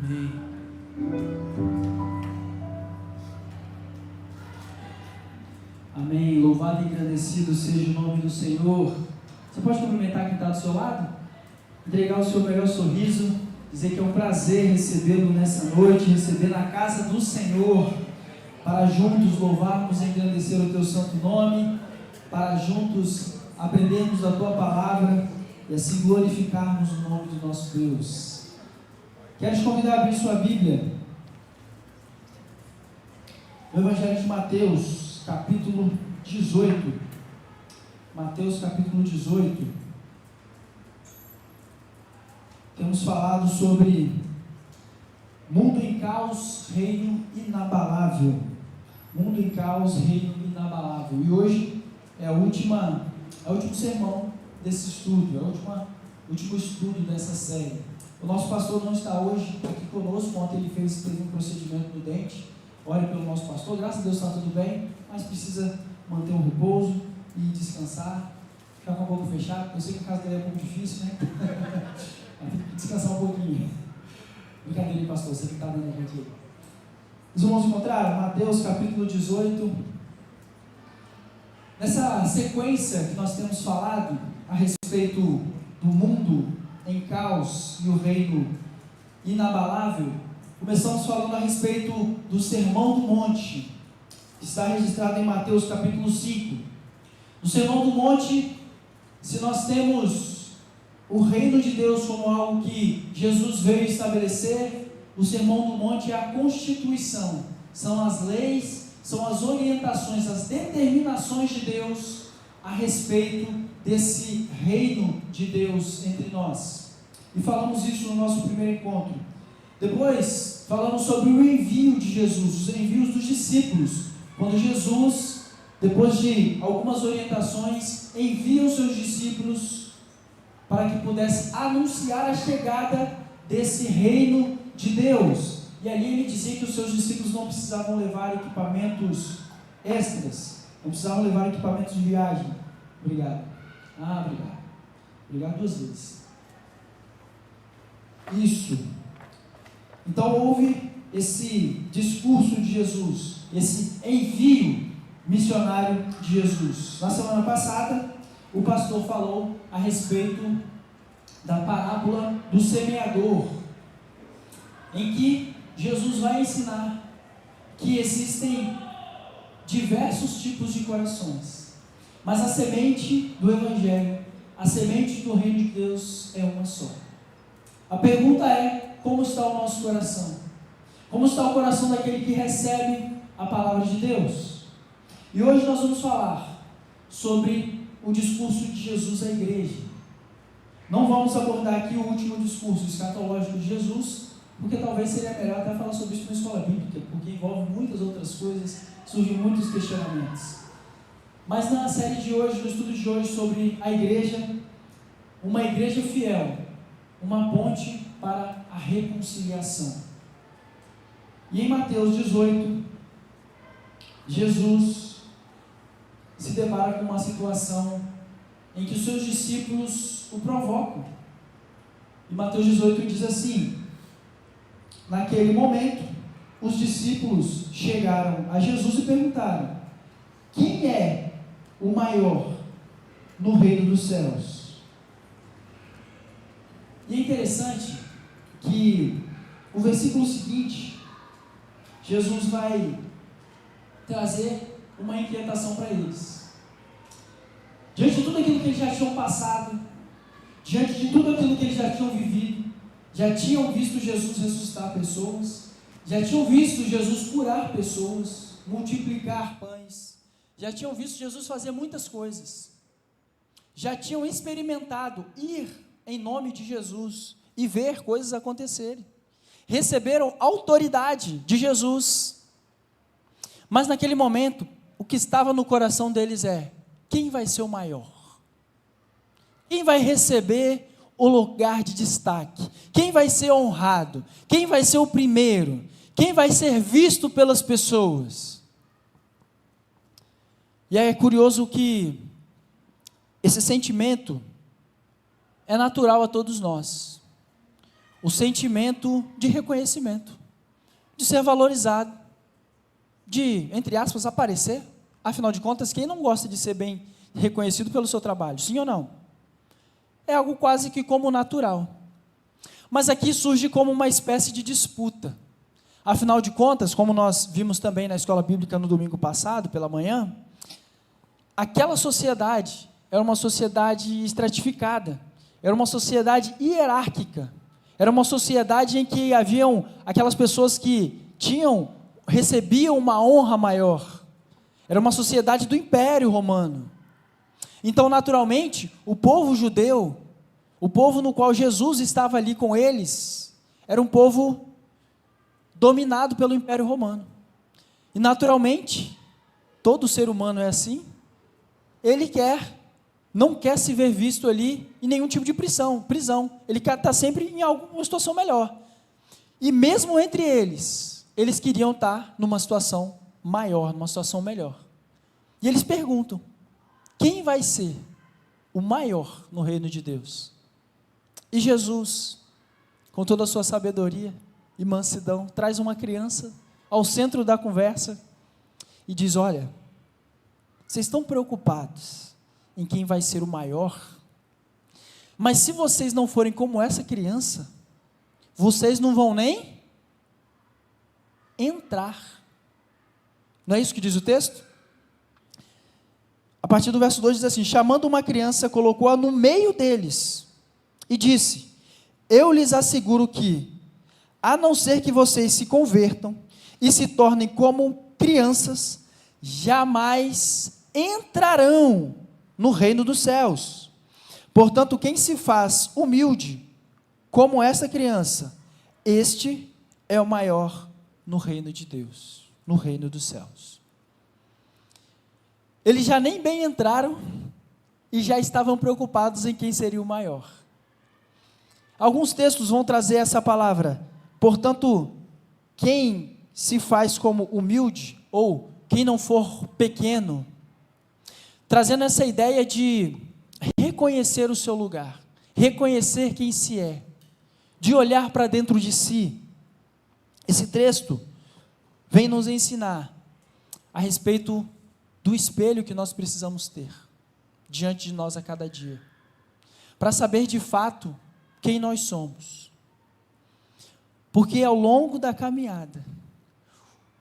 Amém. Amém. Louvado e engrandecido seja o nome do Senhor. Você pode cumprimentar quem está do seu lado? Entregar o seu melhor sorriso, dizer que é um prazer recebê-lo nessa noite, receber na casa do Senhor, para juntos louvarmos e engrandecer o teu santo nome, para juntos aprendermos da tua palavra e assim glorificarmos o nome do nosso Deus. Quero te convidar a abrir sua Bíblia no Evangelho de Mateus, capítulo 18. Mateus, capítulo 18. Temos falado sobre mundo em caos, reino inabalável. Mundo em caos, reino inabalável. E hoje é o último sermão desse estudo, é o último estudo dessa série. O nosso pastor não está hoje aqui conosco. Ontem ele teve um procedimento no dente. Ore pelo nosso pastor, graças a Deus está tudo bem, mas precisa manter um repouso e descansar, ficar com a boca fechada. Eu sei que a casa dele é um pouco difícil, né? Descansar um pouquinho. Brincadeira, pastor, você que está dando a gente. Os irmãos encontraram? Mateus capítulo 18. Nessa sequência que nós temos falado a respeito do mundo em caos e o reino inabalável, começamos falando a respeito do Sermão do Monte, que está registrado em Mateus capítulo 5. No Sermão do Monte, se nós temos o reino de Deus como algo que Jesus veio estabelecer, o Sermão do Monte é a constituição, são as leis, são as orientações, as determinações de Deus a respeito desse reino de Deus entre nós. E falamos isso no nosso primeiro encontro. Depois, falamos sobre o envio de Jesus, os envios dos discípulos. Quando Jesus, depois de algumas orientações, envia os seus discípulos para que pudesse anunciar a chegada desse reino de Deus. E ali ele dizia que os seus discípulos não precisavam levar equipamentos extras, não precisavam levar equipamentos de viagem. Obrigado. Obrigado. Obrigado 2 vezes. Isso. Então houve esse discurso de Jesus, esse envio missionário de Jesus. Na semana passada, o pastor falou a respeito da parábola do semeador, em que Jesus vai ensinar que existem diversos tipos de corações, mas a semente do Evangelho, a semente do reino de Deus é uma só. A pergunta é: como está o nosso coração? Como está o coração daquele que recebe a palavra de Deus? E hoje nós vamos falar sobre o discurso de Jesus à igreja. Não vamos abordar aqui o último discurso escatológico de Jesus, porque talvez seria melhor até falar sobre isso na escola bíblica, porque envolve muitas outras coisas, surgem muitos questionamentos. Mas na série de hoje, no estudo de hoje sobre a igreja, uma igreja fiel, uma ponte para a reconciliação. E em Mateus 18, Jesus se depara com uma situação em que os seus discípulos o provocam. E Mateus 18 diz assim: naquele momento, os discípulos chegaram a Jesus e perguntaram: quem é o maior no reino dos céus? E é interessante que o versículo seguinte, Jesus vai trazer uma inquietação para eles. Diante de tudo aquilo que eles já tinham passado, diante de tudo aquilo que eles já tinham vivido, já tinham visto Jesus ressuscitar pessoas, já tinham visto Jesus curar pessoas, multiplicar pães, já tinham visto Jesus fazer muitas coisas, já tinham experimentado ir em nome de Jesus e ver coisas acontecerem, receberam autoridade de Jesus, mas naquele momento, o que estava no coração deles é: quem vai ser o maior? Quem vai receber o lugar de destaque? Quem vai ser honrado? Quem vai ser o primeiro? Quem vai ser visto pelas pessoas? E é curioso que esse sentimento é natural a todos nós. o sentimento de reconhecimento, de ser valorizado, de, entre aspas, aparecer. Afinal de contas, quem não gosta de ser bem reconhecido pelo seu trabalho? Sim ou não? É algo quase que como natural. Mas aqui surge como uma espécie de disputa. Afinal de contas, como nós vimos também na escola bíblica no domingo passado, pela manhã, aquela sociedade era uma sociedade estratificada, era uma sociedade hierárquica, era uma sociedade em que haviam aquelas pessoas que recebiam uma honra maior, era uma sociedade do Império Romano. Então, naturalmente, o povo judeu, o povo no qual Jesus estava ali com eles, era um povo dominado pelo Império Romano. E, naturalmente, todo ser humano é assim, ele não quer se ver visto ali em nenhum tipo de prisão, ele quer estar sempre em alguma situação melhor. E mesmo entre eles queriam estar numa situação maior, numa situação melhor. E eles perguntam, quem vai ser o maior no reino de Deus? E Jesus, com toda a sua sabedoria e mansidão, traz uma criança ao centro da conversa e diz, olha, vocês estão preocupados em quem vai ser o maior, mas se vocês não forem como essa criança, vocês não vão nem entrar. Não é isso que diz o texto? A partir do verso 2 diz assim, chamando uma criança, colocou-a no meio deles, e disse, eu lhes asseguro que, a não ser que vocês se convertam, e se tornem como crianças, jamais entrarão no reino dos céus. Portanto, quem se faz humilde, como essa criança, este é o maior no reino de Deus, no reino dos céus. Eles já nem bem entraram, e já estavam preocupados em quem seria o maior. Alguns textos vão trazer essa palavra, portanto, quem se faz como humilde, ou quem não for pequeno, trazendo essa ideia de reconhecer o seu lugar, reconhecer quem se é, de olhar para dentro de si. Esse texto vem nos ensinar a respeito do espelho que nós precisamos ter diante de nós a cada dia, para saber de fato quem nós somos. Porque ao longo da caminhada,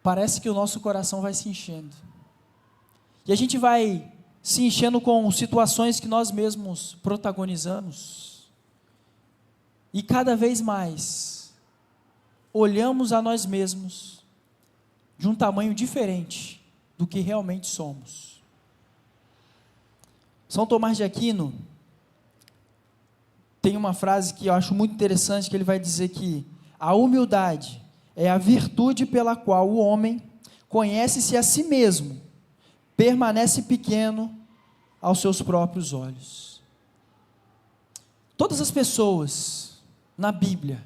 parece que o nosso coração vai se enchendo, e a gente vai se enchendo com situações que nós mesmos protagonizamos, e cada vez mais olhamos a nós mesmos de um tamanho diferente do que realmente somos. São Tomás de Aquino tem uma frase que eu acho muito interessante, que ele vai dizer que a humildade é a virtude pela qual o homem conhece-se a si mesmo, permanece pequeno aos seus próprios olhos. Todas as pessoas na Bíblia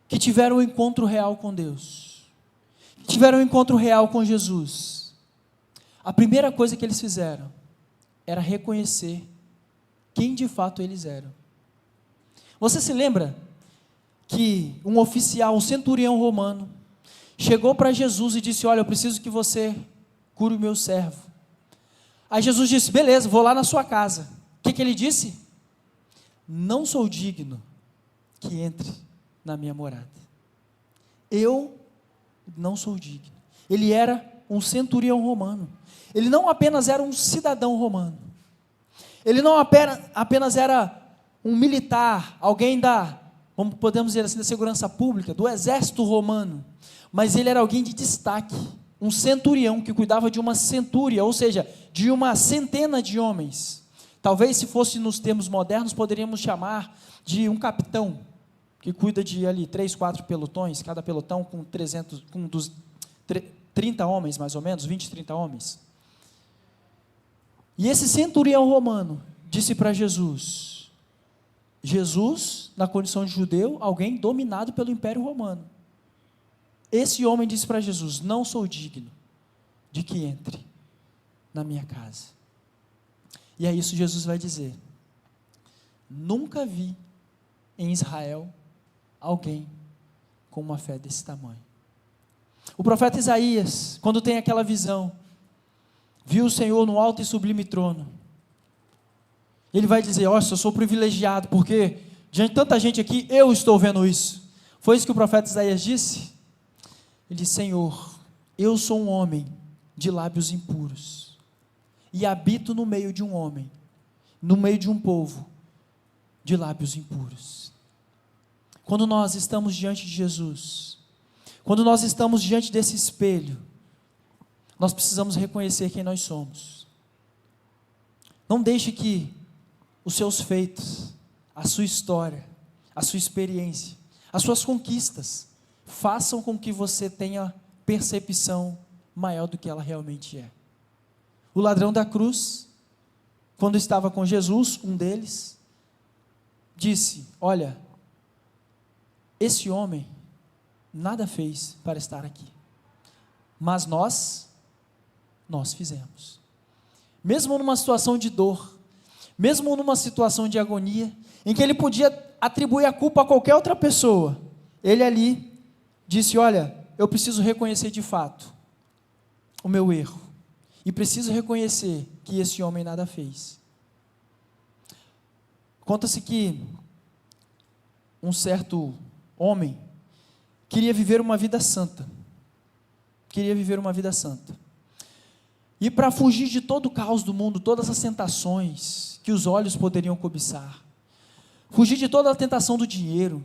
que tiveram um encontro real com Deus, que tiveram um encontro real com Jesus, a primeira coisa que eles fizeram era reconhecer quem de fato eles eram. Você se lembra que um oficial, um centurião romano, chegou para Jesus e disse, olha, eu preciso que você cure o meu servo. Aí Jesus disse, beleza, vou lá na sua casa. O que ele disse? Não sou digno que entre na minha morada. Eu não sou digno. Ele era um centurião romano. Ele não apenas era um cidadão romano. Ele não apenas era um militar, alguém podemos dizer assim, da segurança pública, do exército romano, mas ele era alguém de destaque, um centurião que cuidava de uma centúria, ou seja, de uma centena de homens. Talvez, se fosse nos termos modernos, poderíamos chamar de um capitão, que cuida de ali 3, 4 pelotões, cada pelotão com 30 homens mais ou menos, 20, 30 homens. E esse centurião romano disse para Jesus, na condição de judeu, alguém dominado pelo Império Romano. Esse homem disse para Jesus, não sou digno de que entre na minha casa. E é isso que Jesus vai dizer, nunca vi em Israel alguém com uma fé desse tamanho. O profeta Isaías, quando tem aquela visão, viu o Senhor no alto e sublime trono. Ele vai dizer: eu sou privilegiado, porque diante de tanta gente aqui, eu estou vendo isso. Foi isso que o profeta Isaías disse? Ele disse: Senhor, eu sou um homem de lábios impuros, e habito no meio de um homem, no meio de um povo de lábios impuros. Quando nós estamos diante de Jesus, quando nós estamos diante desse espelho, nós precisamos reconhecer quem nós somos. Não deixe que os seus feitos, a sua história, a sua experiência, as suas conquistas, façam com que você tenha percepção maior do que ela realmente é. O ladrão da cruz, quando estava com Jesus, um deles, disse: olha, esse homem nada fez para estar aqui, mas nós fizemos. Mesmo numa situação de dor, mesmo numa situação de agonia, em que ele podia atribuir a culpa a qualquer outra pessoa, ele ali disse: olha, eu preciso reconhecer de fato o meu erro, e preciso reconhecer que esse homem nada fez. Conta-se que um certo homem queria viver uma vida santa, e para fugir de todo o caos do mundo, todas as tentações que os olhos poderiam cobiçar, fugir de toda a tentação do dinheiro,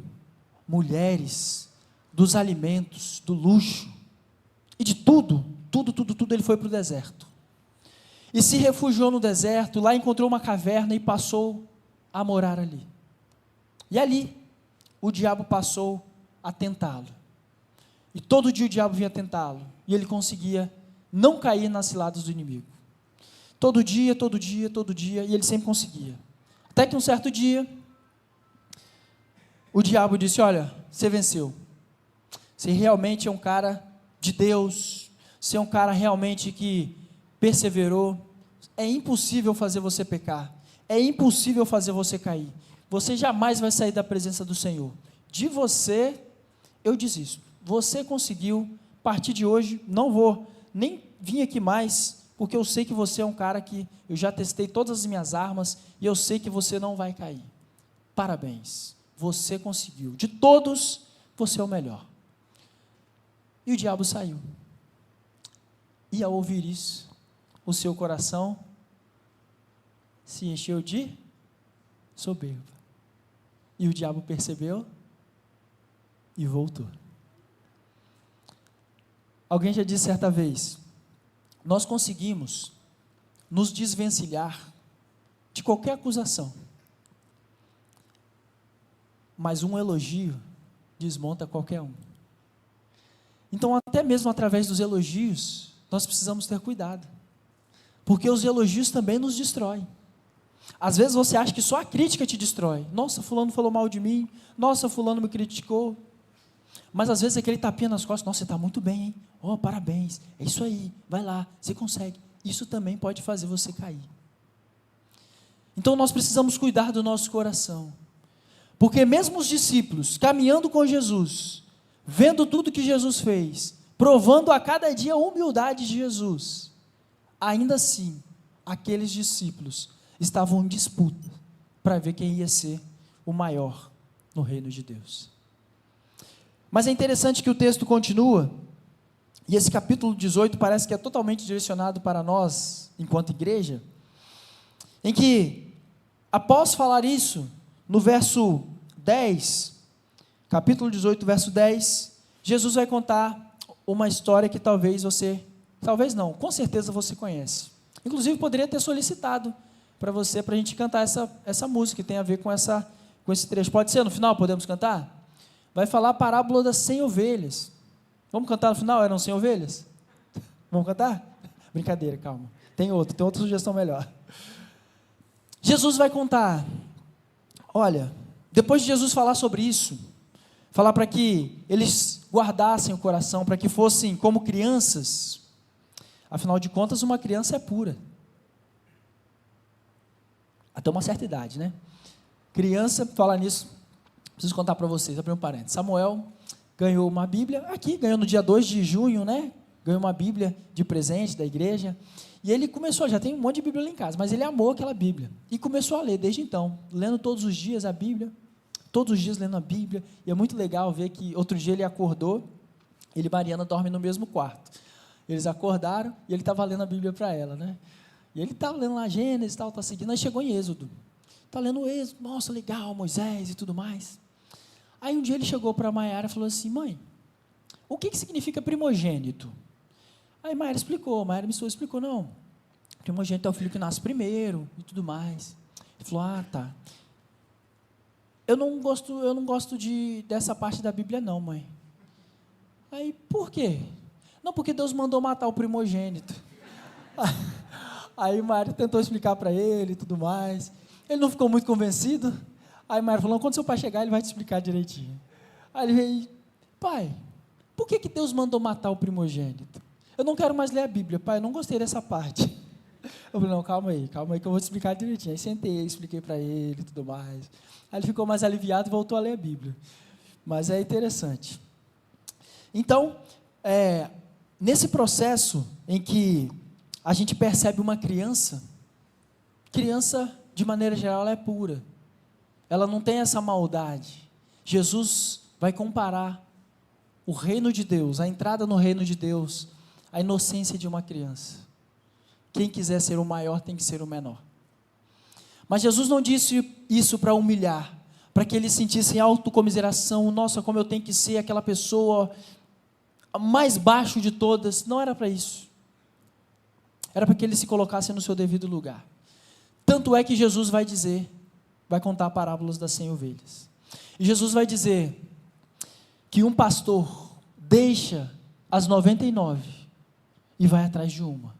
mulheres, dos alimentos, do luxo, e de tudo, ele foi para o deserto, e se refugiou no deserto. Lá encontrou uma caverna e passou a morar ali, e ali o diabo passou a tentá-lo, e todo dia o diabo vinha tentá-lo, e ele conseguia não cair nas ciladas do inimigo, todo dia, e ele sempre conseguia, até que um certo dia, o diabo disse: olha, você venceu, você realmente é um cara de Deus, você é um cara realmente que perseverou, é impossível fazer você pecar, é impossível fazer você cair, você jamais vai sair da presença do Senhor, de você eu desisto, você conseguiu, a partir de hoje não vou nem vir aqui mais, porque eu sei que você é um cara que eu já testei todas as minhas armas, e eu sei que você não vai cair, parabéns, você conseguiu, de todos, você é o melhor. E o diabo saiu, e ao ouvir isso, o seu coração se encheu de soberba, e o diabo percebeu e voltou. Alguém já disse certa vez: nós conseguimos nos desvencilhar de qualquer acusação, mas um elogio desmonta qualquer um. Então, até mesmo através dos elogios, nós precisamos ter cuidado, porque os elogios também nos destroem. Às vezes você acha que só a crítica te destrói. Nossa, fulano falou mal de mim, nossa, fulano me criticou. Mas às vezes aquele tapinha nas costas: nossa, você está muito bem, hein? Oh, parabéns, é isso aí, vai lá, você consegue. Isso também pode fazer você cair. Então nós precisamos cuidar do nosso coração, porque mesmo os discípulos caminhando com Jesus, vendo tudo que Jesus fez, provando a cada dia a humildade de Jesus, ainda assim, aqueles discípulos estavam em disputa para ver quem ia ser o maior no reino de Deus. Mas é interessante que o texto continua, e esse capítulo 18 parece que é totalmente direcionado para nós, enquanto igreja, em que, após falar isso, no verso 10, capítulo 18, verso 10, Jesus vai contar uma história que talvez não, com certeza você conhece. Inclusive poderia ter solicitado para você, para a gente cantar essa música, que tem a ver com esse trecho. Pode ser no final, podemos cantar? Vai falar a parábola das 100 ovelhas. Vamos cantar no final? Eram 100 ovelhas? Vamos cantar? Brincadeira, calma. Tem outra sugestão melhor. Jesus vai contar. Olha, depois de Jesus falar sobre isso, falar para que eles guardassem o coração, para que fossem como crianças. Afinal de contas, uma criança é pura. Até uma certa idade, né? Criança, falar nisso, Preciso contar para vocês, abrir um parênteses. Samuel ganhou uma Bíblia, ganhou no dia 2 de junho, né? Ganhou uma Bíblia de presente da igreja. E ele começou, já tem um monte de Bíblia lá em casa, mas ele amou aquela Bíblia. E começou a ler desde então, lendo todos os dias a Bíblia, todos os dias lendo a Bíblia. E é muito legal ver que outro dia ele acordou, ele e Mariana dormem no mesmo quarto. Eles acordaram e ele estava lendo a Bíblia para ela, né? E ele estava lendo lá Gênesis e tal, está seguindo, aí chegou em Êxodo. Está lendo o Êxodo, nossa, legal, Moisés e tudo mais. Aí um dia ele chegou para a Maiara e falou assim: mãe, o que significa primogênito? Aí Maiara explicou, Maiara me explicou, não, primogênito é o filho que nasce primeiro e tudo mais. Ele falou: ah, tá. Eu não gosto dessa parte da Bíblia não, mãe. Aí, por quê? Não, porque Deus mandou matar o primogênito. Aí Maiara tentou explicar para ele e tudo mais. Ele não ficou muito convencido. Aí Maiara falou: quando seu pai chegar, ele vai te explicar direitinho. Aí ele veio: pai, por que Deus mandou matar o primogênito? Eu não quero mais ler a Bíblia, pai, eu não gostei dessa parte. Eu falei: não, calma aí que eu vou te explicar direitinho. Aí sentei, expliquei para ele e tudo mais. Aí ele ficou mais aliviado e voltou a ler a Bíblia. Mas é interessante. Então, nesse processo em que a gente percebe uma criança, de maneira geral, ela é pura. Ela não tem essa maldade. Jesus vai comparar o reino de Deus, a entrada no reino de Deus, a inocência de uma criança. Quem quiser ser o maior tem que ser o menor. Mas Jesus não disse isso para humilhar, para que eles sentissem autocomiseração. Nossa, como eu tenho que ser aquela pessoa mais baixo de todas. Não era para isso. Era para que eles se colocassem no seu devido lugar. Tanto é que Jesus vai contar parábolas das 100 ovelhas. E Jesus vai dizer que um pastor deixa as 99 e vai atrás de uma.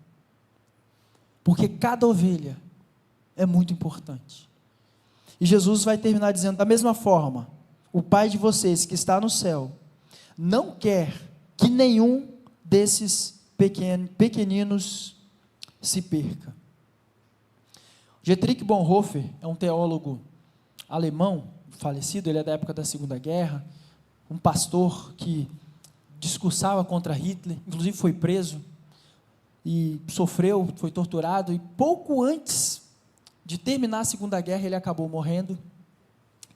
Porque cada ovelha é muito importante. E Jesus vai terminar dizendo: da mesma forma, o Pai de vocês que está no céu não quer que nenhum desses pequeninos se perca. Dietrich Bonhoeffer é um teólogo alemão, falecido, ele é da época da Segunda Guerra, um pastor que discursava contra Hitler, inclusive foi preso, e sofreu, foi torturado, e pouco antes de terminar a Segunda Guerra, ele acabou morrendo,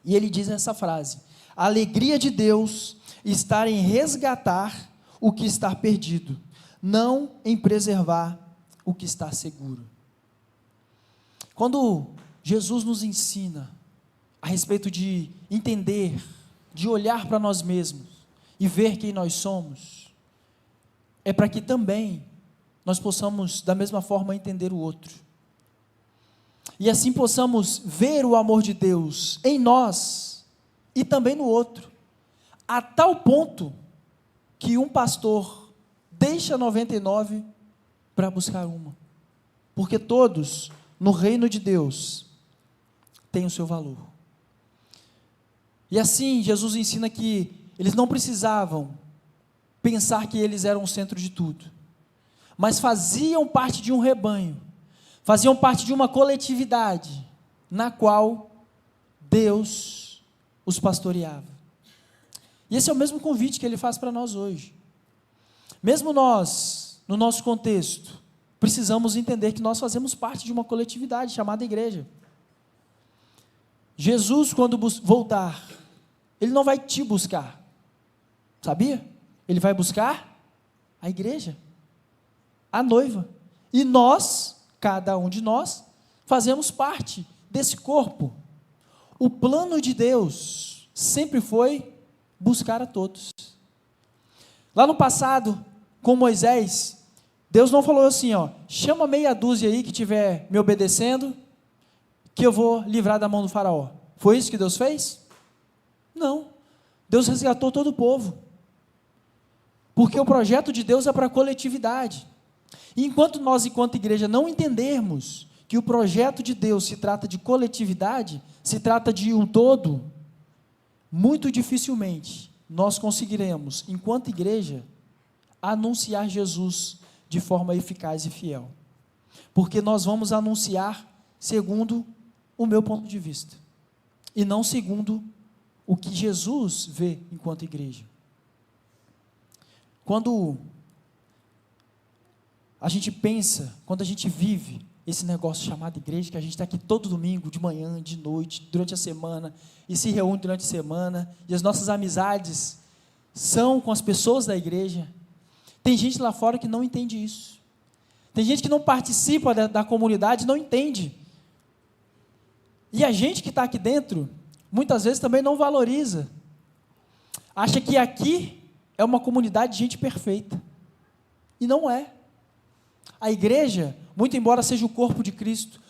e ele diz essa frase: a alegria de Deus está em resgatar o que está perdido, não em preservar o que está seguro. Quando Jesus nos ensina a respeito de entender, de olhar para nós mesmos e ver quem nós somos, é para que também nós possamos da mesma forma entender o outro, e assim possamos ver o amor de Deus em nós e também no outro, a tal ponto que um pastor deixa 99 para buscar uma, porque todos no reino de Deus têm o seu valor. E assim Jesus ensina que eles não precisavam pensar que eles eram o centro de tudo, mas faziam parte de um rebanho, faziam parte de uma coletividade, na qual Deus os pastoreava. E esse é o mesmo convite que Ele faz para nós hoje. Mesmo nós, no nosso contexto, precisamos entender que nós fazemos parte de uma coletividade chamada igreja. Jesus, quando voltar, Ele não vai te buscar, sabia? Ele vai buscar a igreja, a noiva, e nós, cada um de nós, fazemos parte desse corpo. O plano de Deus sempre foi buscar a todos. Lá no passado, com Moisés, Deus não falou assim, chama meia dúzia aí que estiver me obedecendo, que eu vou livrar da mão do faraó. Foi isso que Deus fez? Não. Deus resgatou todo o povo. Porque o projeto de Deus é para a coletividade. E enquanto nós, enquanto igreja, não entendermos que o projeto de Deus se trata de coletividade, se trata de um todo, muito dificilmente nós conseguiremos, enquanto igreja, anunciar Jesus de forma eficaz e fiel. Porque nós vamos anunciar segundo o meu ponto de vista, e não segundo o que Jesus vê enquanto igreja. Quando a gente pensa, quando a gente vive esse negócio chamado igreja, que a gente está aqui todo domingo, de manhã, de noite, durante a semana, e se reúne durante a semana, e as nossas amizades são com as pessoas da igreja, tem gente lá fora que não entende isso. Tem gente que não participa da comunidade, não entende. E a gente que está aqui dentro, muitas vezes também não valoriza. Acha que aqui é uma comunidade de gente perfeita. E não é. A igreja, muito embora seja o corpo de Cristo,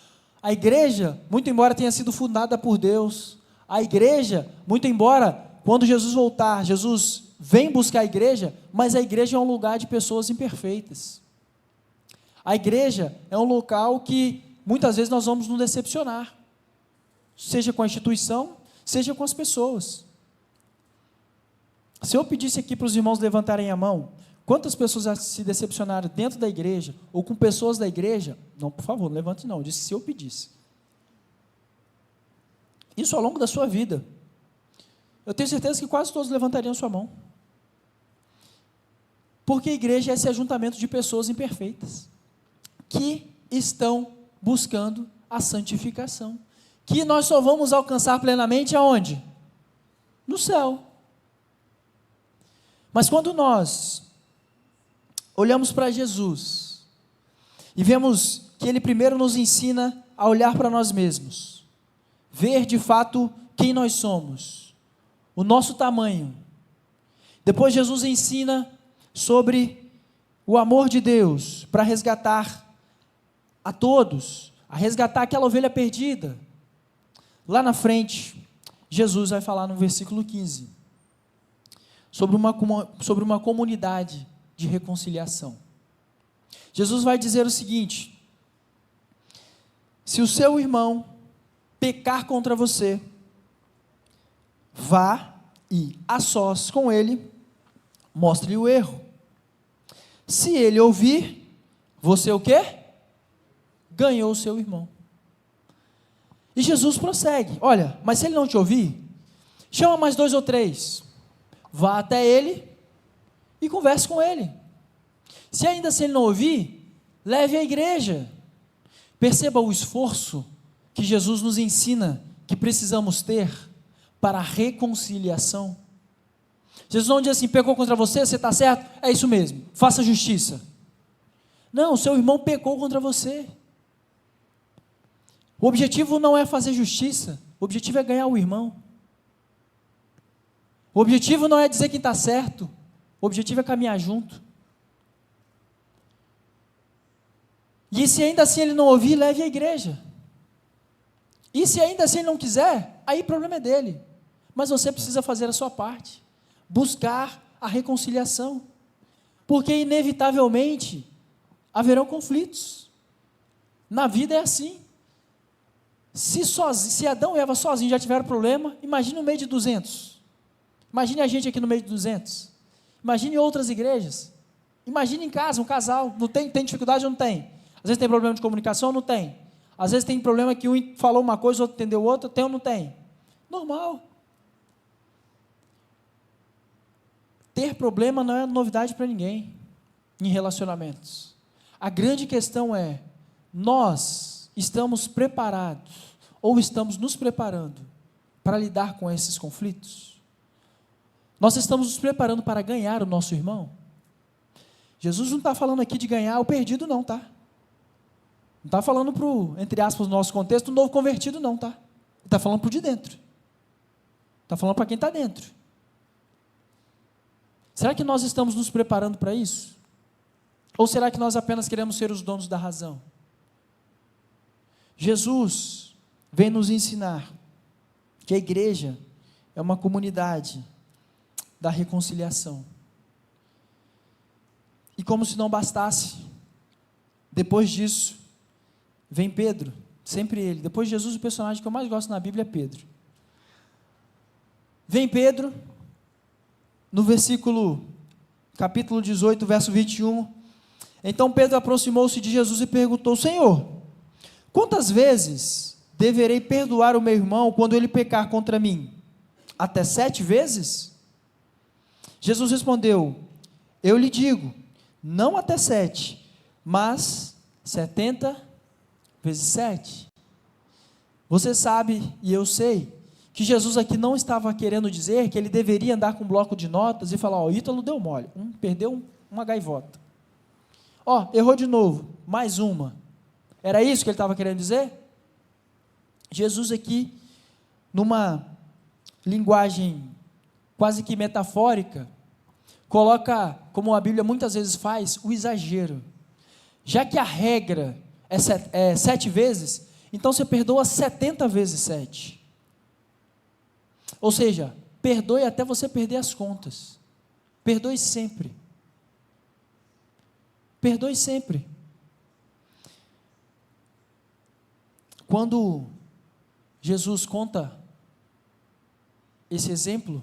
a igreja, muito embora tenha sido fundada por Deus, a igreja, muito embora, quando Jesus voltar, Jesus vem buscar a igreja, mas a igreja é um lugar de pessoas imperfeitas. A igreja é um local que, muitas vezes, nós vamos nos decepcionar, seja com a instituição, seja com as pessoas. Se eu pedisse aqui para os irmãos levantarem a mão, quantas pessoas já se decepcionaram dentro da igreja, ou com pessoas da igreja? Não, por favor, não levante não, eu disse se eu pedisse. Isso ao longo da sua vida. Eu tenho certeza que quase todos levantariam sua mão. Porque a igreja é esse ajuntamento de pessoas imperfeitas, que estão buscando a santificação, que nós só vamos alcançar plenamente aonde? No céu. Mas quando nós olhamos para Jesus e vemos que Ele primeiro nos ensina a olhar para nós mesmos, ver de fato quem nós somos, o nosso tamanho. Depois Jesus ensina sobre o amor de Deus para resgatar a todos, a resgatar aquela ovelha perdida. Lá na frente, Jesus vai falar no versículo 15, sobre uma comunidade de reconciliação. Jesus vai dizer o seguinte: se o seu irmão pecar contra você, vá e, a sós com ele, mostre-lhe o erro. Se ele ouvir, você o quê? Ganhou o seu irmão. E Jesus prossegue: olha, mas se ele não te ouvir, chama mais 2 ou 3, vá até ele e converse com ele. Se ainda assim ele não ouvir, leve à igreja. Perceba o esforço que Jesus nos ensina que precisamos ter para a reconciliação. Jesus não diz assim: pecou contra você, você está certo, é isso mesmo, faça justiça. Não, seu irmão pecou contra você. O objetivo não é fazer justiça, o objetivo é ganhar o irmão. O objetivo não é dizer quem está certo, o objetivo é caminhar junto. E se ainda assim ele não ouvir, leve à igreja. E se ainda assim ele não quiser, aí o problema é dele. Mas você precisa fazer a sua parte, buscar a reconciliação, porque inevitavelmente haverão conflitos. Na vida é assim. Se Adão e Eva sozinhos já tiveram problema, imagine no meio de 200. Imagine a gente aqui no meio de 200. Imagine outras igrejas. Imagine em casa, um casal. Não tem dificuldade ou não tem? Às vezes tem problema de comunicação ou não tem? Às vezes tem problema que um falou uma coisa, o outro entendeu outra. Tem ou não tem? Normal. Ter problema não é novidade para ninguém em relacionamentos. A grande questão é: nós estamos preparados ou estamos nos preparando para lidar com esses conflitos? Nós estamos nos preparando para ganhar o nosso irmão? Jesus não está falando aqui de ganhar o perdido não, tá? Não está falando para o, entre aspas, no nosso contexto, o novo convertido não, tá? Ele está falando para o de dentro. Está falando para quem está dentro. Será que nós estamos nos preparando para isso? Ou será que nós apenas queremos ser os donos da razão? Jesus vem nos ensinar que a igreja é uma comunidade da reconciliação. E como se não bastasse, depois disso, vem Pedro, sempre ele. Depois de Jesus, o personagem que eu mais gosto na Bíblia é Pedro. Vem Pedro, no capítulo 18, verso 21. Então Pedro aproximou-se de Jesus e perguntou: Senhor, quantas vezes deverei perdoar o meu irmão quando ele pecar contra mim? até 7 vezes? Jesus respondeu: eu lhe digo, não até 7, mas 70 vezes 7. Você sabe, e eu sei, que Jesus aqui não estava querendo dizer que ele deveria andar com um bloco de notas e falar: ó, o Ítalo deu mole, perdeu uma gaivota. Ó, errou de novo, mais uma. Era isso que ele estava querendo dizer? Jesus aqui, numa linguagem quase que metafórica, coloca, como a Bíblia muitas vezes faz, o exagero. Já que a regra é 7 vezes, então você perdoa 70 vezes 7. Ou seja, perdoe até você perder as contas. Perdoe sempre. Perdoe sempre. Quando Jesus conta esse exemplo,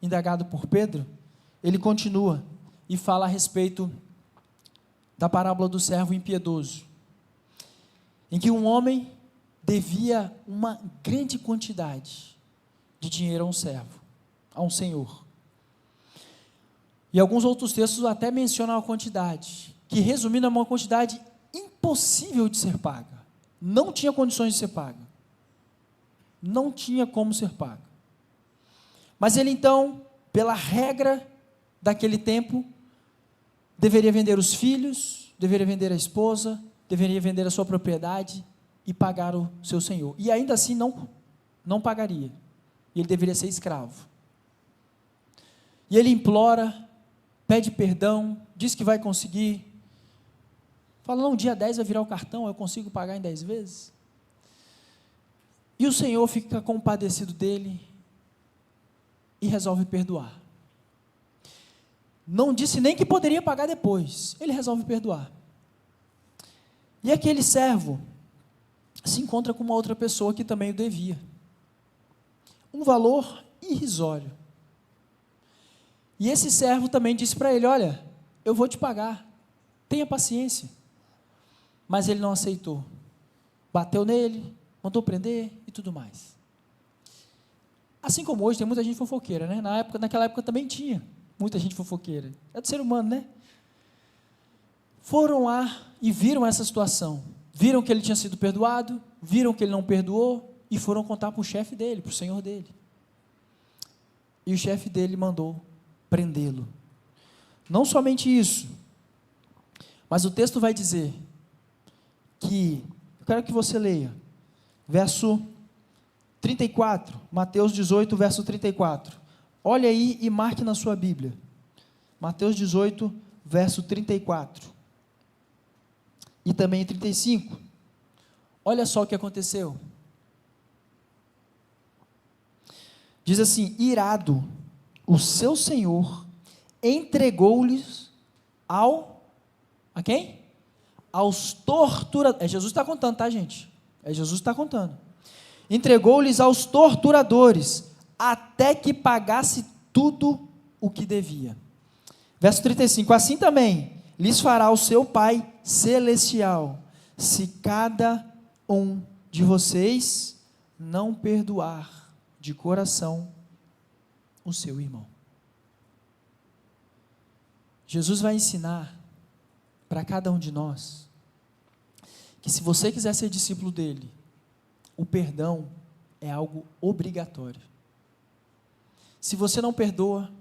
indagado por Pedro, ele continua e fala a respeito da parábola do servo impiedoso, em que um homem devia uma grande quantidade de dinheiro a um servo, a um senhor. E alguns outros textos até mencionam a quantidade, que resumindo é uma quantidade impossível de ser paga. Não tinha condições de ser paga. Não tinha como ser paga. Mas ele então, pela regra daquele tempo, deveria vender os filhos, deveria vender a esposa, deveria vender a sua propriedade e pagar o seu senhor. E ainda assim não pagaria. E ele deveria ser escravo. E ele implora, pede perdão, diz que vai conseguir. Fala, não, dia 10 vai virar o cartão, eu consigo pagar em 10 vezes. E o Senhor fica compadecido dele e resolve perdoar. Não disse nem que poderia pagar depois, ele resolve perdoar. E aquele servo se encontra com uma outra pessoa que também o devia. Um valor irrisório. E esse servo também disse para ele: olha, eu vou te pagar, tenha paciência. Mas ele não aceitou. Bateu nele, mandou prender e tudo mais. Assim como hoje tem muita gente fofoqueira, né? Naquela época também tinha muita gente fofoqueira. É do ser humano, né? Foram lá e viram essa situação. Viram que ele tinha sido perdoado, viram que ele não perdoou e foram contar para o chefe dele, para o senhor dele. E o chefe dele mandou prendê-lo. Não somente isso, mas o texto vai dizer que, eu quero que você leia, verso 34, Mateus 18, verso 34. Olha aí e marque na sua Bíblia. Mateus 18, verso 34. E também 35. Olha só o que aconteceu. Diz assim: irado, o seu senhor entregou-lhes a quem? Aos torturadores. É Jesus que está contando, tá, gente? É Jesus que está contando. Entregou-lhes aos torturadores, até que pagasse tudo o que devia. Verso 35, assim também lhes fará o seu Pai celestial, se cada um de vocês não perdoar de coração o seu irmão. Jesus vai ensinar para cada um de nós que, se você quiser ser discípulo dele, o perdão é algo obrigatório. Se você não perdoa,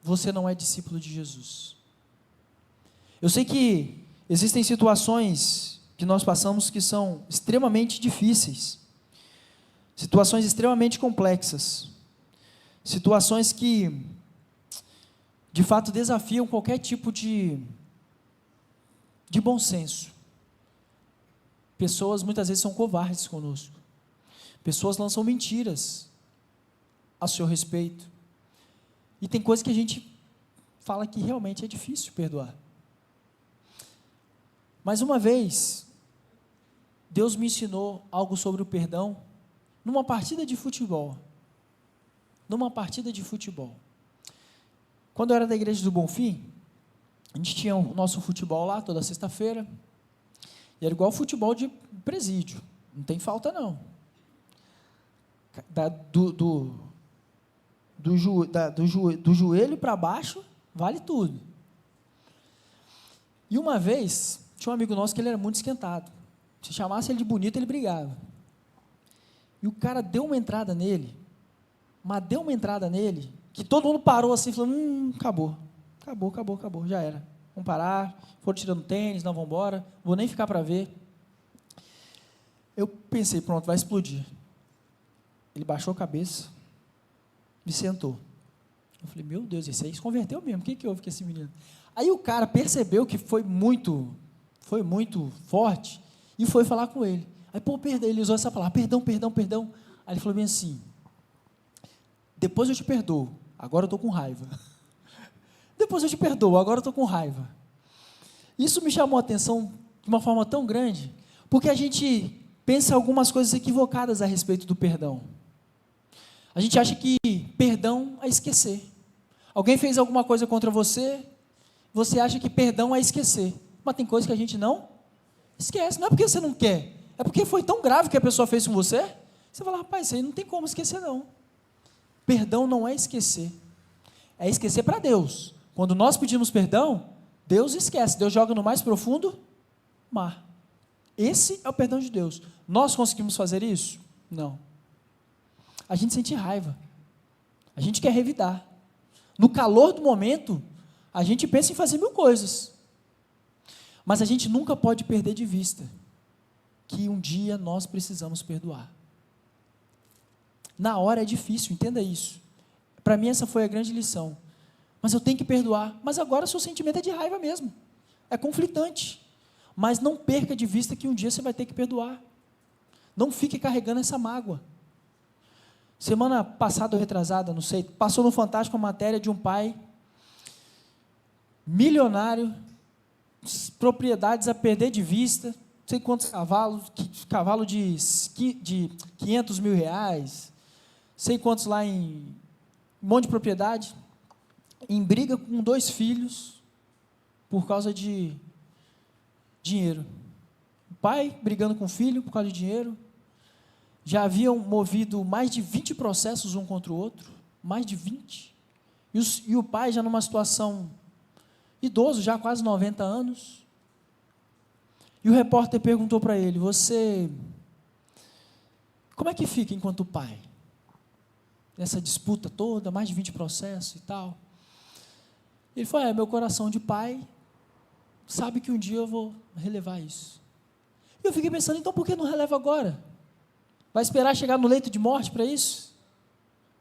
você não é discípulo de Jesus. Eu sei que existem situações que nós passamos que são extremamente difíceis, situações extremamente complexas, situações que, de fato, desafiam qualquer tipo de bom senso. Pessoas muitas vezes são covardes conosco. Pessoas lançam mentiras a seu respeito. E tem coisas que a gente fala que realmente é difícil perdoar. Mas uma vez, Deus me ensinou algo sobre o perdão numa partida de futebol. Numa partida de futebol. Quando eu era da igreja do Bonfim, a gente tinha o nosso futebol lá toda sexta-feira. E era igual futebol de presídio. Não tem falta, não. do joelho para baixo, vale tudo. E uma vez, tinha um amigo nosso que ele era muito esquentado. Se chamasse ele de bonito, ele brigava. E o cara deu uma entrada nele, que todo mundo parou assim, falando, acabou, já era. Vamos parar, foram tirando tênis, não, vamos embora, vou nem ficar para ver. Eu pensei, pronto, vai explodir. Ele baixou a cabeça, me sentou. Eu falei, meu Deus, esse aí se converteu mesmo, o que houve com esse menino? Aí o cara percebeu que foi muito forte e foi falar com ele. Aí, perdão, ele usou essa palavra, perdão. Aí ele falou bem assim, depois eu te perdoo, agora eu estou com raiva. Depois eu te perdoo, agora eu estou com raiva. Isso me chamou a atenção de uma forma tão grande, porque a gente pensa algumas coisas equivocadas a respeito do perdão. A gente acha que perdão é esquecer. Alguém fez alguma coisa contra você, você acha que perdão é esquecer. Mas tem coisa que a gente não esquece. Não é porque você não quer, é porque foi tão grave que a pessoa fez com você. Você fala, rapaz, isso aí não tem como esquecer não. Perdão não é esquecer. É esquecer para Deus. Quando nós pedimos perdão, Deus esquece. Deus joga no mais profundo mar. Esse é o perdão de Deus. Nós conseguimos fazer isso? Não. A gente sente raiva. A gente quer revidar. No calor do momento, a gente pensa em fazer 1000 coisas. Mas a gente nunca pode perder de vista que um dia nós precisamos perdoar. Na hora é difícil, entenda isso. Para mim essa foi a grande lição. Mas eu tenho que perdoar. Mas agora o seu sentimento é de raiva mesmo. É conflitante. Mas não perca de vista que um dia você vai ter que perdoar. Não fique carregando essa mágoa. Semana passada ou retrasada, não sei, passou no Fantástico a matéria de um pai milionário, propriedades a perder de vista, não sei quantos cavalo de 500 mil reais, sei quantos lá em um monte de propriedade, em briga com 2 filhos, por causa de dinheiro. O pai brigando com o filho por causa de dinheiro. Já haviam movido mais de 20 processos um contra o outro, mais de 20. E o pai já numa situação idoso, já quase 90 anos. E o repórter perguntou para ele, como é que fica enquanto pai? Nessa disputa toda, mais de 20 processos e tal. Ele falou, meu coração de pai sabe que um dia eu vou relevar isso. E eu fiquei pensando, então por que não releva agora? Vai esperar chegar no leito de morte para isso?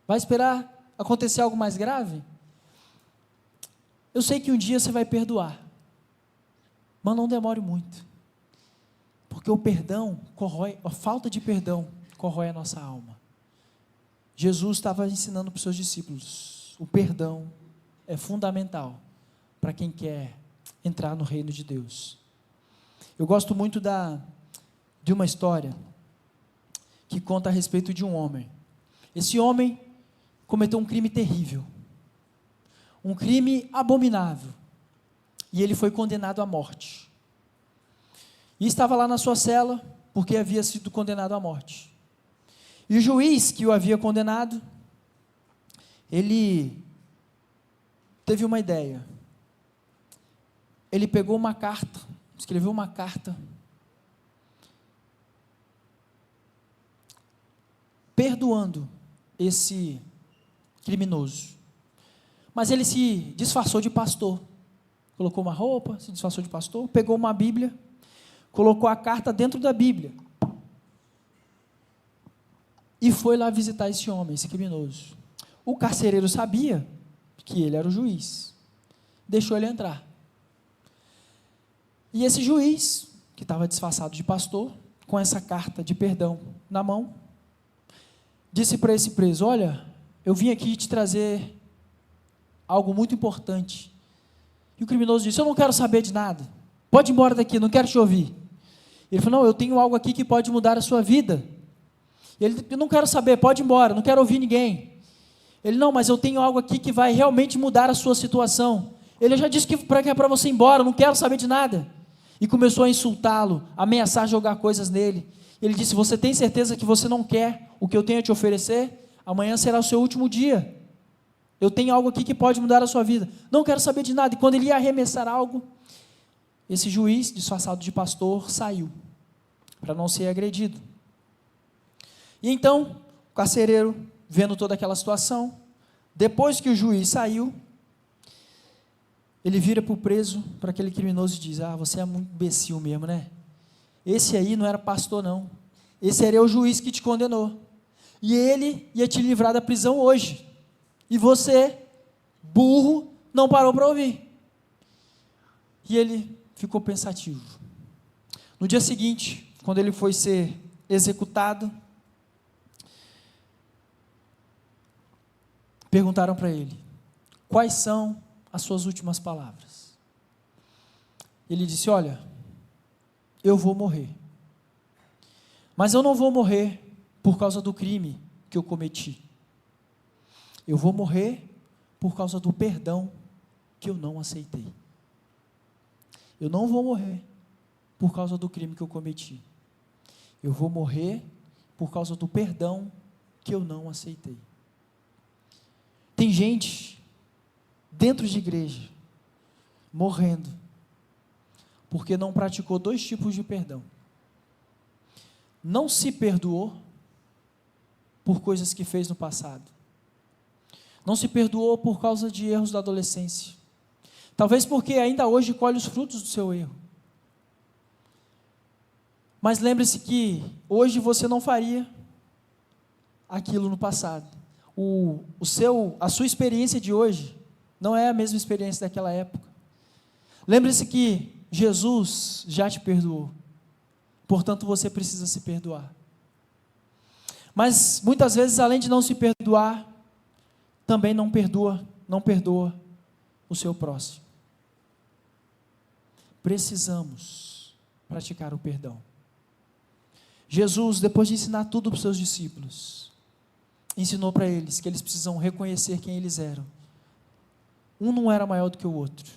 Vai esperar acontecer algo mais grave? Eu sei que um dia você vai perdoar, mas não demore muito, porque o perdão corrói, a falta de perdão corrói a nossa alma. Jesus estava ensinando para os seus discípulos, o perdão é fundamental para quem quer entrar no reino de Deus. Eu gosto muito de uma história que conta a respeito de um homem. Esse homem cometeu um crime terrível, um crime abominável, e ele foi condenado à morte. E estava lá na sua cela, porque havia sido condenado à morte. E o juiz que o havia condenado, ele teve uma ideia. Ele pegou uma carta, escreveu uma carta, perdoando esse criminoso. Mas ele se disfarçou de pastor, colocou uma roupa, se disfarçou de pastor, pegou uma Bíblia, colocou a carta dentro da Bíblia, e foi lá visitar esse homem, esse criminoso. O carcereiro sabia que ele era o juiz, deixou ele entrar. E esse juiz, que estava disfarçado de pastor, com essa carta de perdão na mão, disse para esse preso, olha, eu vim aqui te trazer algo muito importante. E o criminoso disse, eu não quero saber de nada, pode ir embora daqui, não quero te ouvir. Ele falou, não, eu tenho algo aqui que pode mudar a sua vida. Ele, eu não quero saber, pode ir embora, não quero ouvir ninguém. Ele, não, mas eu tenho algo aqui que vai realmente mudar a sua situação. Ele, já disse que é para você ir embora, eu não quero saber de nada. E começou a insultá-lo, ameaçar jogar coisas nele. Ele disse, você tem certeza que você não quer o que eu tenho a te oferecer? Amanhã será o seu último dia. eu tenho algo aqui que pode mudar a sua vida. Não quero saber de nada. E quando ele ia arremessar algo, esse juiz, disfarçado de pastor, saiu, para não ser agredido. E então, o carcereiro, vendo toda aquela situação, depois que o juiz saiu, ele vira para o preso, para aquele criminoso e diz: você é muito imbecil mesmo, né? Esse aí não era pastor não, esse era o juiz que te condenou, e ele ia te livrar da prisão hoje, e você, burro, não parou para ouvir. E ele ficou pensativo. No dia seguinte, quando ele foi ser executado, perguntaram para ele: quais são as suas últimas palavras? Ele disse: olha, eu vou morrer, mas eu não vou morrer por causa do crime que eu cometi, eu vou morrer por causa do perdão que eu não aceitei. Eu não vou morrer por causa do crime que eu cometi, eu vou morrer por causa do perdão que eu não aceitei. Tem gente dentro de igreja morrendo porque não praticou 2 tipos de perdão. Não se perdoou por coisas que fez no passado, não se perdoou por causa de erros da adolescência, talvez porque ainda hoje colhe os frutos do seu erro. Mas lembre-se que hoje você não faria aquilo no passado. A sua experiência de hoje não é a mesma experiência daquela época. Lembre-se que Jesus já te perdoou, portanto você precisa se perdoar. Mas muitas vezes, além de não se perdoar, também não perdoa o seu próximo. Precisamos praticar o perdão. Jesus, depois de ensinar tudo para os seus discípulos, ensinou para eles que eles precisam reconhecer quem eles eram. Um não era maior do que o outro.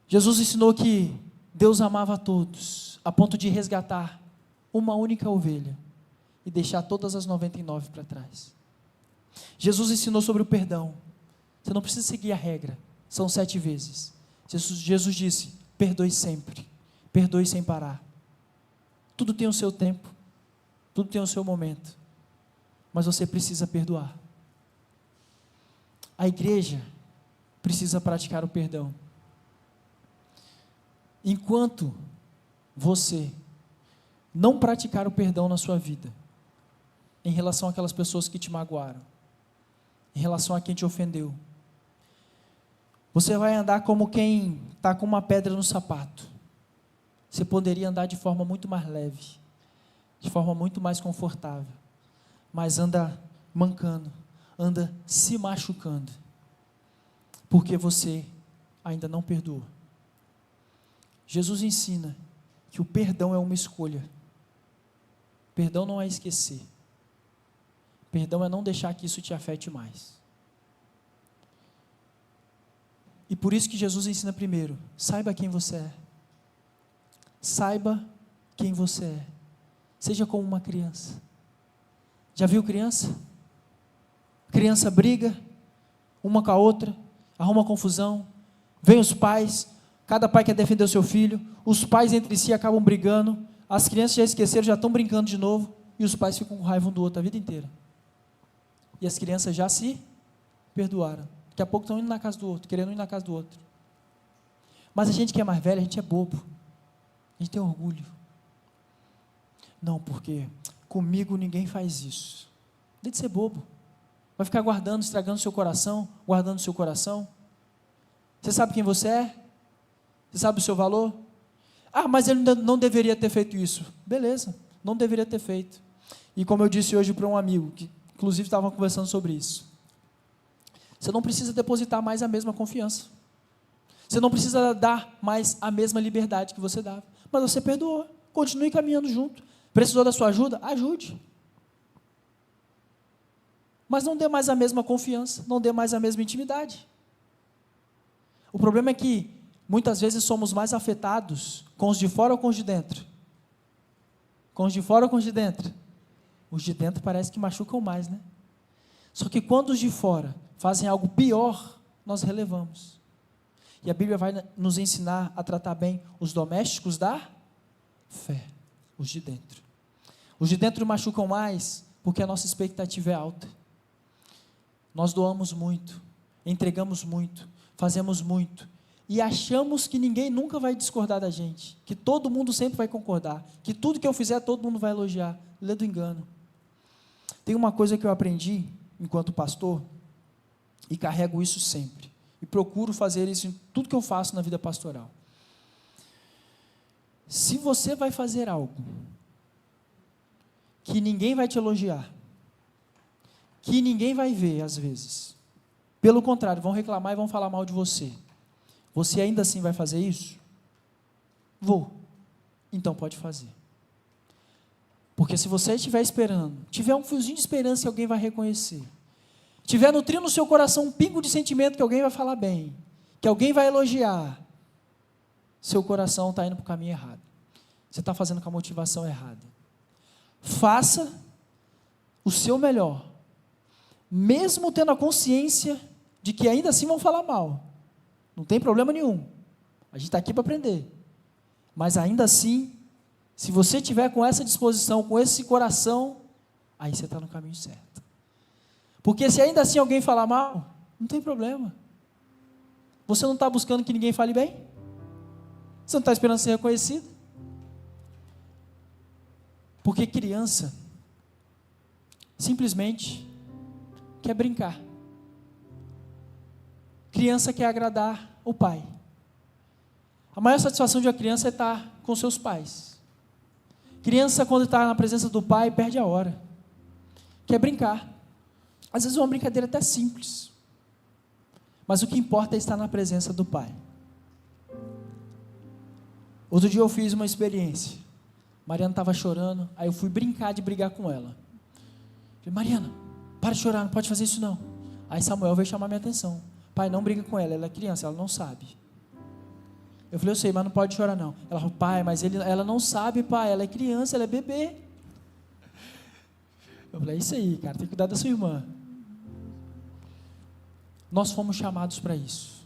Jesus ensinou que Deus amava a todos, a ponto de resgatar uma única ovelha e deixar todas as 99 para trás. Jesus ensinou sobre o perdão. Você não precisa seguir a regra, são 7 vezes. Jesus disse: perdoe sempre, perdoe sem parar. Tudo tem o seu tempo, tudo tem o seu momento, mas você precisa perdoar. A igreja precisa praticar o perdão. Enquanto você não praticar o perdão na sua vida, em relação àquelas pessoas que te magoaram, em relação a quem te ofendeu, você vai andar como quem está com uma pedra no sapato. Você poderia andar de forma muito mais leve, de forma muito mais confortável, mas anda mancando, anda se machucando, porque você ainda não perdoou. Jesus ensina que o perdão é uma escolha. Perdão não é esquecer. Perdão é não deixar que isso te afete mais. E por isso que Jesus ensina primeiro: saiba quem você é. Saiba quem você é. Seja como uma criança. Já viu criança? Criança briga uma com a outra, arruma confusão, vem os pais, cada pai quer defender o seu filho, os pais entre si acabam brigando, as crianças já esqueceram, já estão brincando de novo, e os pais ficam com raiva um do outro a vida inteira. E as crianças já se perdoaram. Daqui a pouco estão indo na casa do outro, querendo ir na casa do outro. Mas a gente que é mais velho, a gente é bobo. A gente tem orgulho. Não, porque comigo ninguém faz isso. Deixa de ser bobo. Vai ficar guardando, estragando seu coração, guardando seu coração. Você sabe quem você é? Você sabe o seu valor? Mas ele não deveria ter feito isso. Beleza, não deveria ter feito. E como eu disse hoje para um amigo, que inclusive estavam conversando sobre isso, você não precisa depositar mais a mesma confiança. Você não precisa dar mais a mesma liberdade que você dava. Mas você perdoou, continue caminhando junto. Precisou da sua ajuda? Ajude. Mas não dê mais a mesma confiança, não dê mais a mesma intimidade. O problema é que muitas vezes somos mais afetados com os de fora ou com os de dentro? Com os de fora ou com os de dentro? Os de dentro parece que machucam mais, né? Só que quando os de fora fazem algo pior, nós relevamos. E a Bíblia vai nos ensinar a tratar bem os domésticos da fé, os de dentro. Os de dentro machucam mais porque a nossa expectativa é alta. Nós doamos muito, entregamos muito, fazemos muito e achamos que ninguém nunca vai discordar da gente, que todo mundo sempre vai concordar, que tudo que eu fizer todo mundo vai elogiar. Lê do engano. Tem uma coisa que eu aprendi enquanto pastor e carrego isso sempre e procuro fazer isso em tudo que eu faço na vida pastoral. Se você vai fazer algo que ninguém vai te elogiar, que ninguém vai ver às vezes, pelo contrário, vão reclamar e vão falar mal de você, você ainda assim vai fazer isso? Vou. Então pode fazer. Porque se você estiver esperando, tiver um fiozinho de esperança que alguém vai reconhecer, tiver nutrindo no seu coração um pingo de sentimento que alguém vai falar bem, que alguém vai elogiar, seu coração está indo para o caminho errado. Você está fazendo com a motivação errada. Faça o seu melhor, mesmo tendo a consciência de que ainda assim vão falar mal. Não tem problema nenhum. A gente está aqui para aprender. Mas ainda assim, se você tiver com essa disposição, com esse coração, aí você está no caminho certo. Porque se ainda assim alguém falar mal, não tem problema. Você não está buscando que ninguém fale bem? Você não está esperando ser reconhecido? Porque criança simplesmente quer brincar. Criança quer agradar o pai. A maior satisfação de uma criança é estar com seus pais. Criança, quando está na presença do pai, perde a hora. Quer brincar. Às vezes é uma brincadeira até simples. Mas o que importa é estar na presença do pai. Outro dia eu fiz uma experiência. Mariana estava chorando, aí eu fui brincar de brigar com ela. Falei, Mariana, para de chorar, não pode fazer isso não. Aí Samuel veio chamar minha atenção. Pai, não briga com ela, ela é criança, ela não sabe. Eu falei, eu sei, mas não pode chorar não. Ela falou, pai, mas ela não sabe, pai, ela é criança, ela é bebê. Eu falei, é isso aí, cara, tem que cuidar da sua irmã. Nós fomos chamados para isso,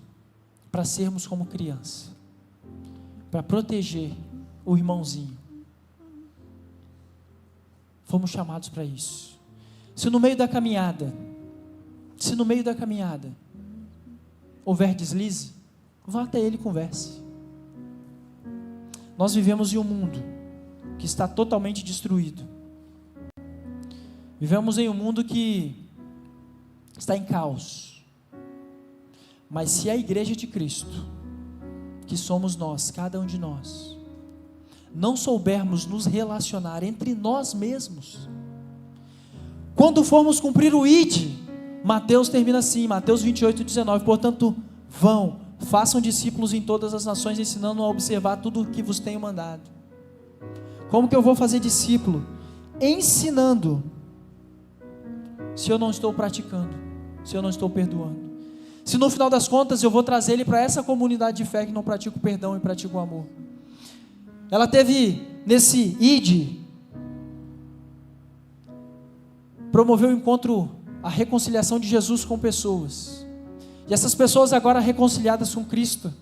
para sermos como criança, para proteger o irmãozinho. Fomos chamados para isso. Se no meio da caminhada houver deslize, vá até ele e converse. Nós vivemos em um mundo que está totalmente destruído. Vivemos em um mundo que está em caos. Mas se a igreja de Cristo, que somos nós, cada um de nós, não soubermos nos relacionar entre nós mesmos, quando formos cumprir o ID, Mateus termina assim, Mateus 28:19, portanto, vão, façam discípulos em todas as nações, ensinando a observar tudo o que vos tenho mandado. Como que eu vou fazer discípulo? Ensinando, se eu não estou praticando, se eu não estou perdoando. Se no final das contas eu vou trazer ele para essa comunidade de fé que não pratica o perdão e pratica o amor. Ela teve nesse ID, promoveu o encontro, a reconciliação de Jesus com pessoas. E essas pessoas agora reconciliadas com Cristo,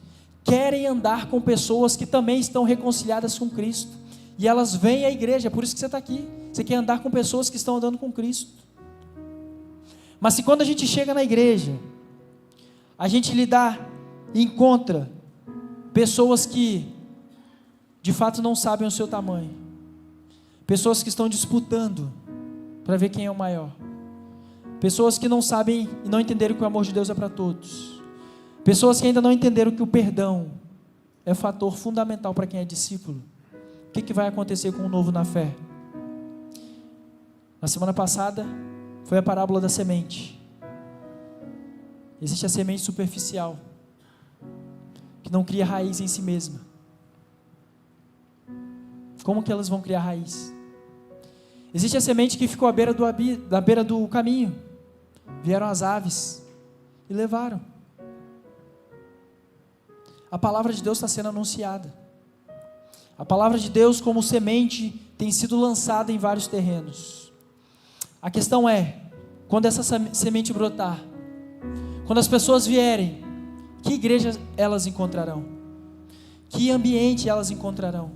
querem andar com pessoas que também estão reconciliadas com Cristo. E elas vêm à igreja, é por isso que você está aqui. Você quer andar com pessoas que estão andando com Cristo. Mas se quando a gente chega na igreja, a gente lidar e encontra pessoas que de fato não sabem o seu tamanho, pessoas que estão disputando para ver quem é o maior, pessoas que não sabem e não entenderam que o amor de Deus é para todos, pessoas que ainda não entenderam que o perdão é fator fundamental para quem é discípulo, o que vai acontecer com o novo na fé? Na semana passada foi a parábola da semente. Existe a semente superficial, que não cria raiz em si mesma. Como que elas vão criar raiz? Existe a semente que ficou à beira do caminho. Vieram as aves e levaram. A palavra de Deus está sendo anunciada. A palavra de Deus como semente tem sido lançada em vários terrenos. A questão é, quando essa semente brotar, Quando as pessoas vierem, que igreja elas encontrarão? Que ambiente elas encontrarão?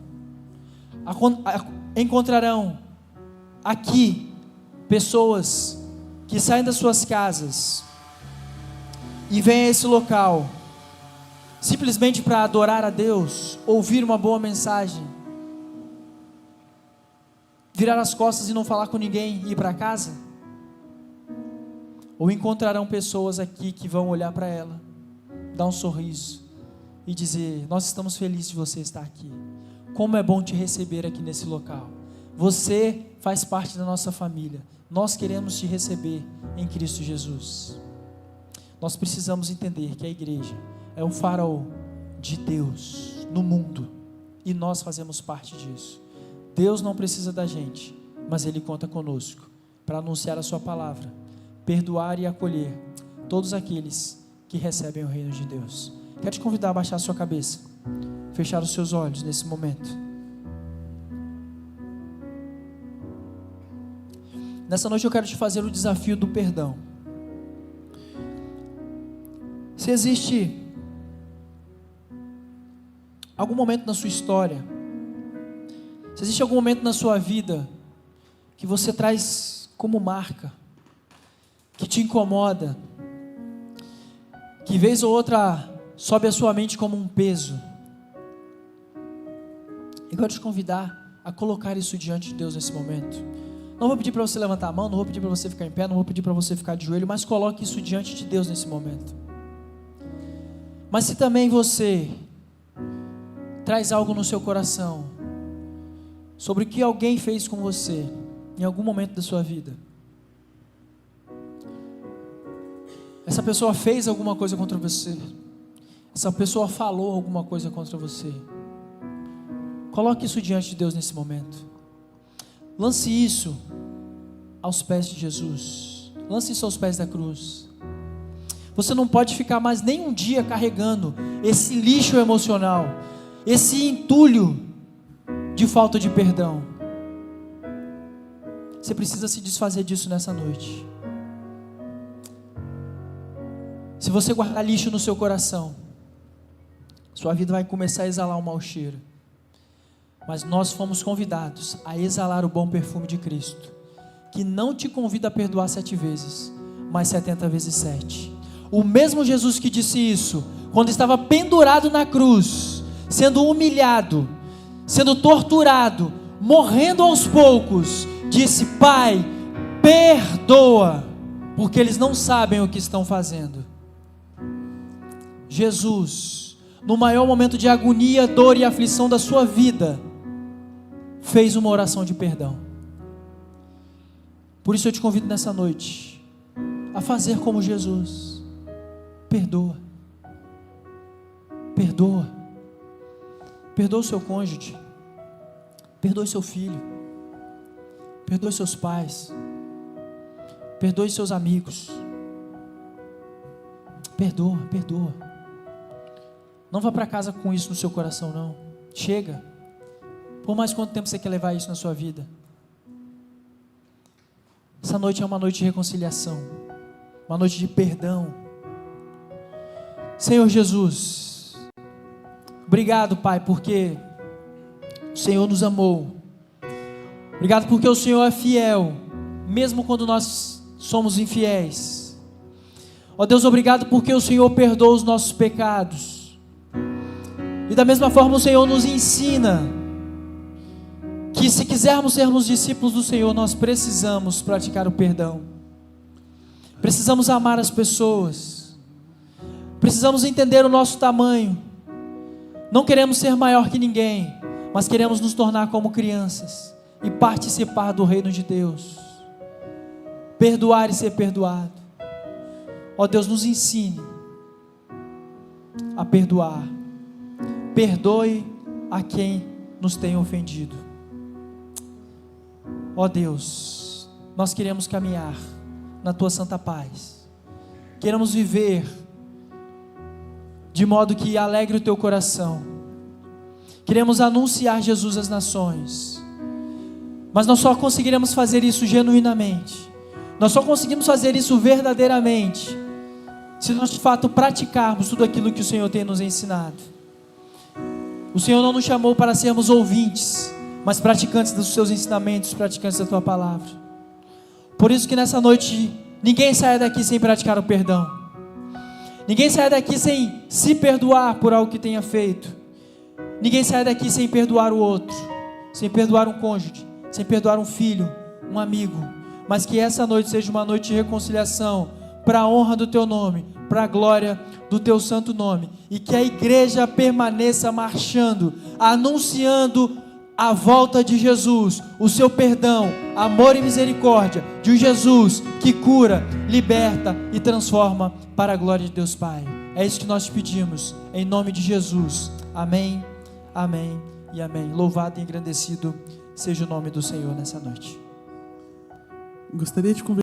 Encontrarão aqui pessoas que saem das suas casas e vêm a esse local simplesmente para adorar a Deus, ouvir uma boa mensagem, virar as costas e não falar com ninguém e ir para casa? Ou encontrarão pessoas aqui que vão olhar para ela, dar um sorriso e dizer: nós estamos felizes de você estar aqui, como é bom te receber aqui nesse local, você faz parte da nossa família, nós queremos te receber em Cristo Jesus. Nós precisamos entender que a igreja é um farol de Deus no mundo, e nós fazemos parte disso. Deus não precisa da gente, mas Ele conta conosco para anunciar a sua palavra, perdoar e acolher todos aqueles que recebem o reino de Deus. Quero te convidar a baixar a sua cabeça, fechar os seus olhos nesse momento. Nessa noite eu quero te fazer o desafio do perdão. Se existe algum momento na sua história, se existe algum momento na sua vida que você traz como marca, que te incomoda, que vez ou outra sobe a sua mente como um peso, eu quero te convidar a colocar isso diante de Deus nesse momento. Não vou pedir para você levantar a mão, não vou pedir para você ficar em pé, não vou pedir para você ficar de joelho, mas coloque isso diante de Deus nesse momento. Mas se também você traz algo no seu coração sobre o que alguém fez com você em algum momento da sua vida, essa pessoa fez alguma coisa contra você, essa pessoa falou alguma coisa contra você, coloque isso diante de Deus nesse momento. Lance isso aos pés de Jesus, lance isso aos pés da cruz. Você não pode ficar mais nem um dia carregando esse lixo emocional, esse entulho de falta de perdão. Você precisa se desfazer disso nessa noite. Se você guardar lixo no seu coração, sua vida vai começar a exalar um mau cheiro. Mas nós fomos convidados a exalar o bom perfume de Cristo, que não te convida a perdoar 7 vezes, mas 70 vezes 7. O mesmo Jesus que disse isso, quando estava pendurado na cruz, sendo humilhado, sendo torturado, morrendo aos poucos, disse: Pai, perdoa, porque eles não sabem o que estão fazendo. Jesus, no maior momento de agonia, dor e aflição da sua vida, fez uma oração de perdão. Por isso eu te convido nessa noite a fazer como Jesus. Perdoa. Perdoa. Perdoa o seu cônjuge. Perdoe seu filho. Perdoe seus pais. Perdoe seus amigos. Perdoa, perdoa. Não vá para casa com isso no seu coração, não. Chega. Por mais quanto tempo você quer levar isso na sua vida? Essa noite é uma noite de reconciliação, uma noite de perdão. Senhor Jesus, obrigado, Pai, porque o Senhor nos amou. Obrigado porque o Senhor é fiel, mesmo quando nós somos infiéis. Ó Deus, obrigado porque o Senhor perdoa os nossos pecados. E da mesma forma o Senhor nos ensina que se quisermos sermos discípulos do Senhor, nós precisamos praticar o perdão. Precisamos amar as pessoas. Precisamos entender o nosso tamanho. Não queremos ser maior que ninguém, mas queremos nos tornar como crianças e participar do reino de Deus. Perdoar e ser perdoado. Ó Deus, nos ensine a perdoar. Perdoe a quem nos tem ofendido. Ó Deus, nós queremos caminhar na Tua santa paz. Queremos viver de modo que alegre o Teu coração. Queremos anunciar Jesus às nações. Mas nós só conseguiremos fazer isso genuinamente. Nós só conseguimos fazer isso verdadeiramente se nós de fato praticarmos tudo aquilo que o Senhor tem nos ensinado. O Senhor não nos chamou para sermos ouvintes, mas praticantes dos seus ensinamentos, praticantes da tua palavra. Por isso que nessa noite, ninguém saia daqui sem praticar o perdão. Ninguém saia daqui sem se perdoar por algo que tenha feito. Ninguém saia daqui sem perdoar o outro, sem perdoar um cônjuge, sem perdoar um filho, um amigo. Mas que essa noite seja uma noite de reconciliação, para a honra do teu nome, para a glória do teu santo nome. E que a igreja permaneça marchando, anunciando a volta de Jesus, o seu perdão, amor e misericórdia, de um Jesus que cura, liberta e transforma para a glória de Deus Pai. É isso que nós te pedimos, em nome de Jesus. Amém, amém e amém. Louvado e engrandecido seja o nome do Senhor nessa noite. Gostaria de convidar